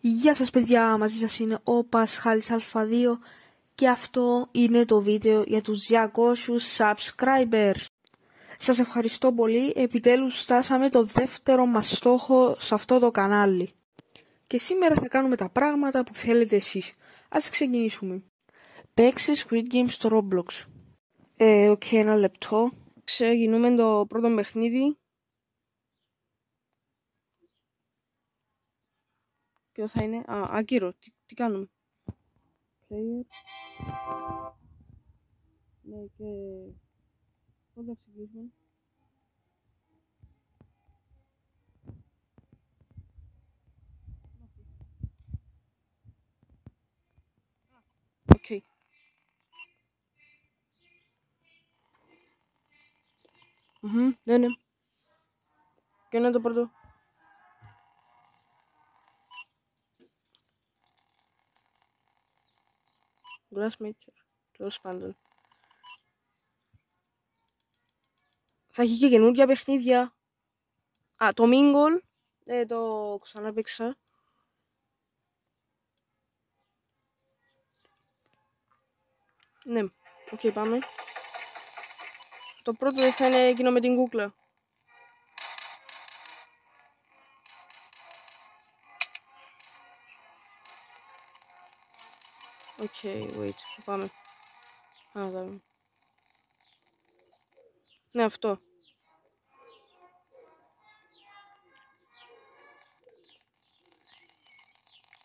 Γεια σας παιδιά, μαζί σας είναι ο Πασχάλης Α2 και αυτό είναι το βίντεο για τους 200 subscribers. Σας ευχαριστώ πολύ, επιτέλους φτάσαμε το δεύτερο μας στόχο σε αυτό το κανάλι. Και σήμερα θα κάνουμε τα πράγματα που θέλετε εσείς. Ας ξεκινήσουμε. Παίξε Squid Game στο Roblox. Οκ, ένα λεπτό. Ξεκινούμε το πρώτο παιχνίδι. Ποιο θα είναι? Ακύρο. Τι κάνουμε? Player. Ναι, και πώς θα ξεκινήσουμε? Οκ. Ναι, ναι. Ποιο είναι το πρώτο? Glassmaker. Τέλος πάντων. Θα έχει και καινούργια παιχνίδια. Το Mingle. Το ξαναπαίξα. Ναι. Οκ, πάμε. Το πρώτο δεν θα είναι εκείνο με την κούκλα. Οκ, wait. Πάμε. Δάμε. Ναι, αυτό.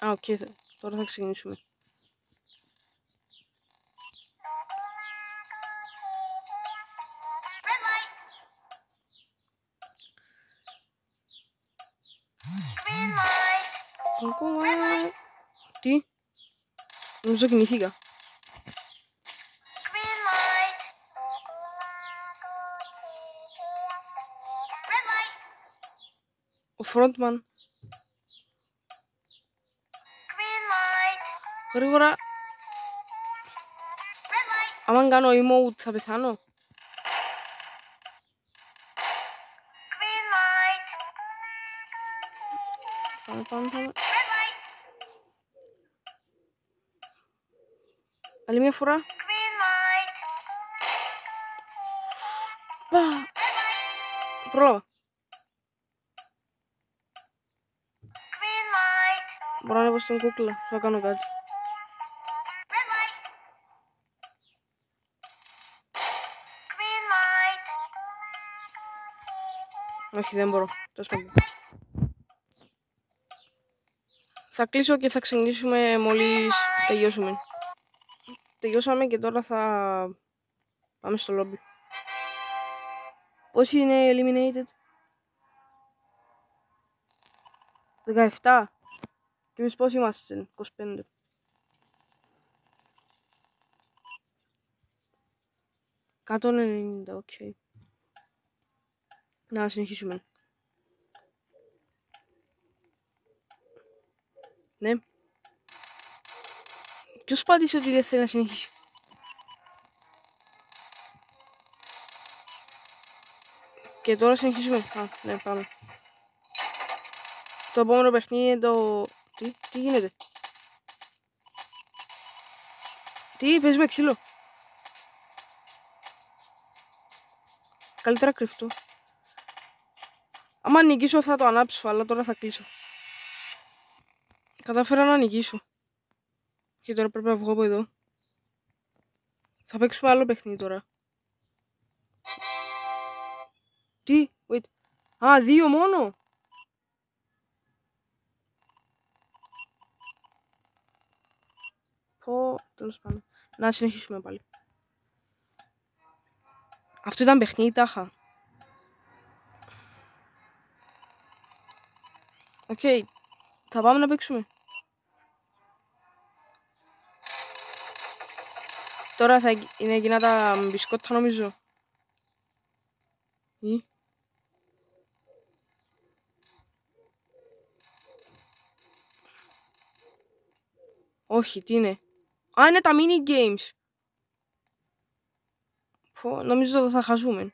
Οκ, τώρα θα ξεκινήσουμε. Τι? Νομίζω κινηθήκα. Ο frontman. Γρήγορα. Άμα κάνω emote θα πεθάνω. Πάμε. Άλλη μια φορά. Πρόλαβα. Μπορώ να ανέβω στην κούκλα. Θα κάνω κάτι. Όχι, δεν μπορώ. Θα κλείσω και θα ξεκινήσουμε μόλις τελειώσουμε. Τελειώσαμε και τώρα θα πάμε στο lobby. Πόσοι είναι eliminated? 17. Και εμείς πόσοι είμαστε? 25. $190, οκ. Να συνεχίσουμε. Ναι. Ποιος πάτησε ότι δεν θέλει να συνεχίσει? Και τώρα συνεχίζουμε. Ναι, πάμε. Το επόμενο παιχνίδι είναι το... Τι γίνεται? Τι, παίζει με ξύλο? Καλύτερα κρυφτώ. Άμα νικήσω θα το ανάψω, αλλά τώρα θα κλείσω. Κατάφερα να νικήσω. Και τώρα πρέπει να βγω από εδώ. Θα παίξουμε άλλο παιχνίδι τώρα. Τι, wait. 2 μόνο. Τέλος πάντων. Να συνεχίσουμε πάλι. Αυτό ήταν παιχνίδι, τάχα. Οκ. Θα πάμε να παίξουμε. Τώρα θα είναι εκείνα τα μπισκότα, νομίζω. Ή? Όχι, τι είναι? Είναι τα mini games. Νομίζω θα χαζούμε.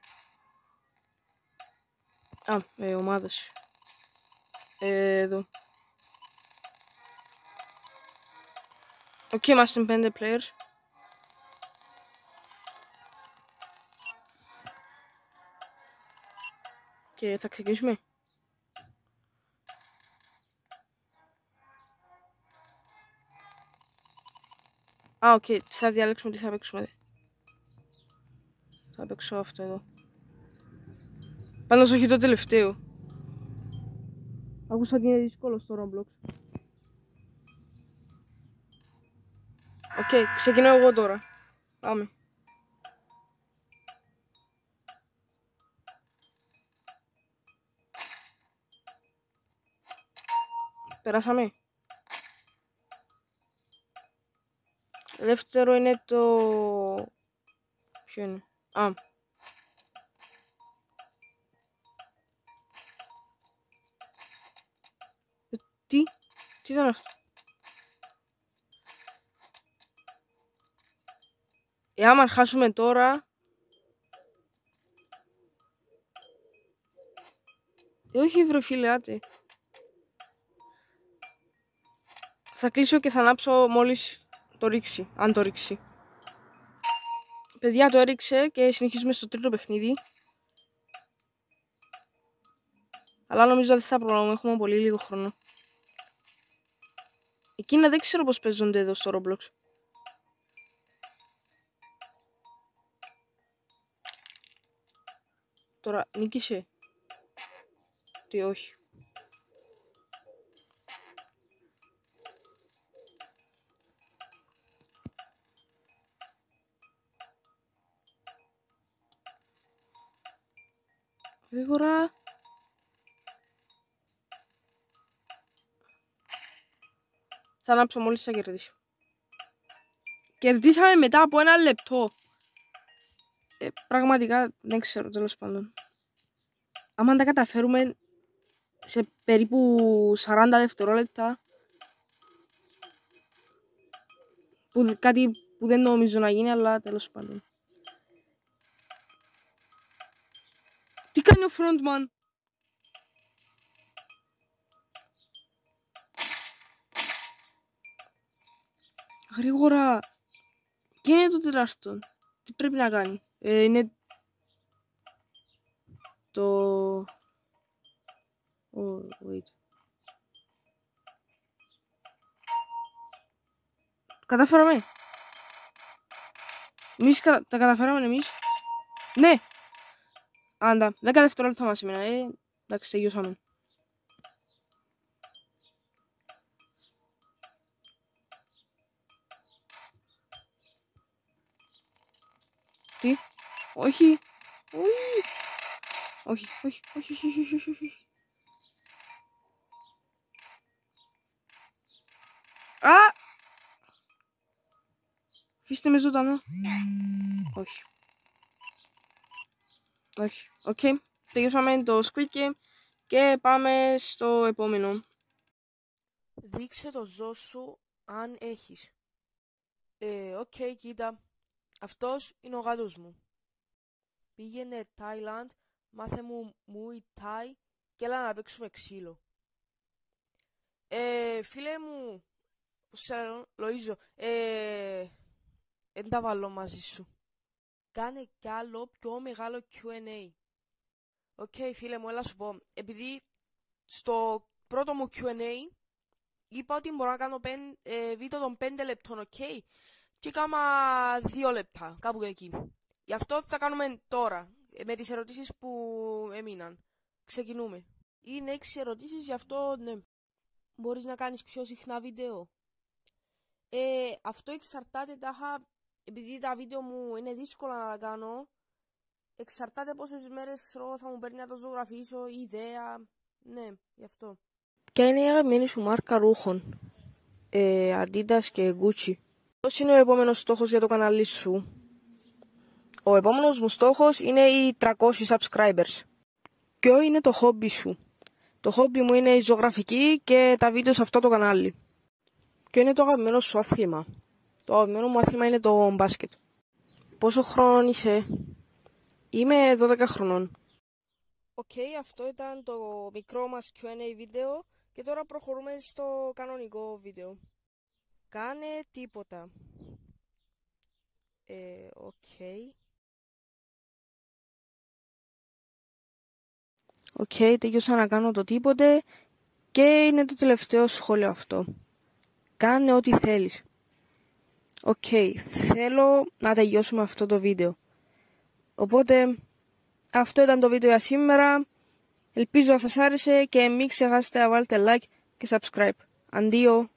Ομάδες. Εδώ. Οκ, είμαστε 5 players. Και θα ξεκινήσουμε. Οκ, θα διαλέξουμε τι θα παίξουμε. Θα παίξω αυτό εδώ. Πάντως όχι το τελευταίο. Άκουσα ότι είναι δύσκολο στο Roblox. Οκ, ξεκινάω εγώ τώρα. Πάμε. Περάσαμε. Δεύτερο είναι το... Ποιο είναι? Τι ήταν αυτό? Άμα χάσουμε τώρα... όχι βρε φίλε, άτε. Θα κλείσω και θα ανάψω μόλις το ρίξει, αν το ρίξει. Παιδιά, το έριξε και συνεχίζουμε στο τρίτο παιχνίδι. Αλλά νομίζω δεν θα προλάβουμε, έχουμε πολύ λίγο χρόνο. Εκείνα δεν ξέρω πώς παίζονται εδώ στο Roblox. Τώρα νίκησε. Τι όχι. Γρήγορα. Θα ανάψω μόλις θα κερδίσω. Κερδίσαμε μετά από 1 λεπτό. Πραγματικά δεν ξέρω, τέλος πάντων. Άμα τα καταφέρουμε σε περίπου 40 δευτερόλεπτα, κάτι που δεν νομίζω να γίνει, αλλά τέλος πάντων. Τι κάνει ο frontman? Γρήγορα. Και είναι το τεράστιο. Τι πρέπει να κάνει? Είναι το... wait. Καταφέραμε. Εμείς τα καταφέραμε εμείς. Ναι. Άντα, 10 δευτερόλεπτα μας έμειναν. Εντάξει, τελειώσαμε. Τι? Όχι. Όχι. Όχι. Α! Αφήστε με ζωντανό. Όχι. Όχι. Οκ. Τελειώσαμε το Squid Game και πάμε στο επόμενο. Δείξε το ζώο σου αν έχεις. Οκ, κοίτα. Αυτός είναι ο γάτος μου. Πήγαινε Thailand, μάθε μου Muay Thai και έλα να παίξουμε ξύλο. Φίλε μου, Λοΐζο, δεν τα βάλω μαζί σου. Κάνε κι άλλο πιο μεγάλο Q&A. Οκ, φίλε μου, έλα σου πω. Επειδή στο πρώτο μου Q&A είπα ότι μπορώ να κάνω βίντεο των 5 λεπτών, οκ. Και κάμα 2 λεπτά, κάπου εκεί. Γι' αυτό θα κάνουμε τώρα, με τις ερωτήσεις που έμειναν. Ξεκινούμε. Είναι 6 ερωτήσεις, γι' αυτό ναι. Μπορείς να κάνεις πιο συχνά βίντεο. Αυτό εξαρτάται επειδή τα βίντεο μου είναι δύσκολα να τα κάνω. Εξαρτάται πόσες μέρες ξέρω θα μου παίρνει να το ζωγραφίσω, ιδέα. Ναι, γι' αυτό. Ποια είναι η αγαπημένη σου μάρκα ρούχων? Adidas και Gucci. Ποιος είναι ο επόμενος στόχος για το κανάλι σου? Ο επόμενος μου στόχος είναι οι 300 subscribers. Ποιο είναι το χόμπι σου? Το χόμπι μου είναι η ζωγραφική και τα βίντεο σε αυτό το κανάλι. Ποιο είναι το αγαπημένο σου άθλημα? Το αγαπημένο μου άθλημα είναι το μπάσκετ. Πόσο χρονών είσαι? Είμαι 12 χρονών. Οκ, αυτό ήταν το μικρό μας Q&A βίντεο και τώρα προχωρούμε στο κανονικό βίντεο. κάνε τίποτα. Οκ, τελειώσα να κάνω το τίποτε και είναι το τελευταίο σχόλιο αυτό. Κάνε ό,τι θέλεις. Οκ, θέλω να τελειώσουμε αυτό το βίντεο. Οπότε, αυτό ήταν το βίντεο για σήμερα. Ελπίζω να σας άρεσε και μην ξεχάσετε να βάλετε like και subscribe. Αντίο!